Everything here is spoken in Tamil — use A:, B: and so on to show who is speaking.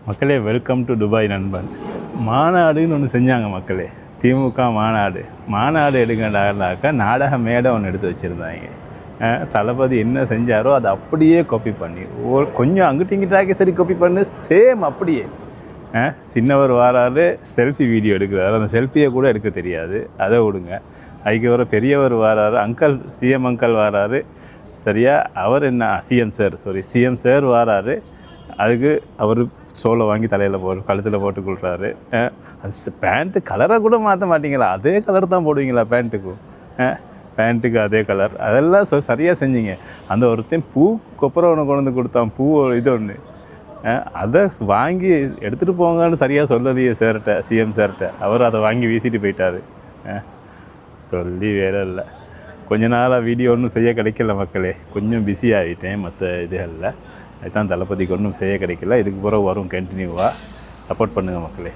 A: மக்களே வெல்கம் டு துபாய் நண்பன். மாநாடுன்னு ஒன்று செஞ்சாங்க மக்களே. திமுக மாநாடு எடுங்கடாக்கா நாடக மேடை ஒன்று எடுத்து வச்சுருந்தாங்க. தளபதி என்ன செஞ்சாரோ அதை அப்படியே காப்பி பண்ணி கொஞ்சம் அங்கிட்டு இங்கிட்டாக்கி சரி காப்பி பண்ணு சேம் அப்படியே. சின்னவர் வாராரு, செல்ஃபி வீடியோ எடுக்கிறாரு, அந்த செல்ஃபியை கூட எடுக்க தெரியாது, அதை விடுங்க. அதுக்கு வர பெரியவர் வாராரு, அங்கிள் சிஎம் அங்கிள் வாராரு, சரியா? அவர் என்ன சிஎம் சார் வாராரு, அதுக்கு அவர் சோலை வாங்கி தலையில் கழுத்தில் போட்டு கொடுக்குறாரு. அது பேண்ட்டு கலரை கூட மாற்ற மாட்டீங்களா? அதே கலர் தான் போடுவீங்களா பேண்ட்டுக்கும்? பேண்ட்டுக்கு அதே கலர், அதெல்லாம் சரியாக செஞ்சீங்க. அந்த ஒருத்தையும் பூ கொப்பரை ஒன்று கொண்டு வந்து கொடுத்தான், பூ இது ஒன்று, அதை வாங்கி எடுத்துகிட்டு போங்கன்னு சரியாக சொல்லலையே சார்கிட்ட, சிஎம் சார்கிட்ட. அவர் அதை வாங்கி வீசிட்டு போயிட்டார். சொல்லி வேற இல்லை. கொஞ்ச நாளாக வீடியோ ஒன்றும் செய்ய கிடைக்கல மக்களே, கொஞ்சம் பிஸி ஆகிட்டேன் மற்ற இதுகளில். அதுதான் தளபதிக்கு ஒன்றும் செய்ய கிடைக்கல. இதுக்கு பிறகு வரும் கண்டினியூவாக. சப்போர்ட் பண்ணுங்கள் மக்களே.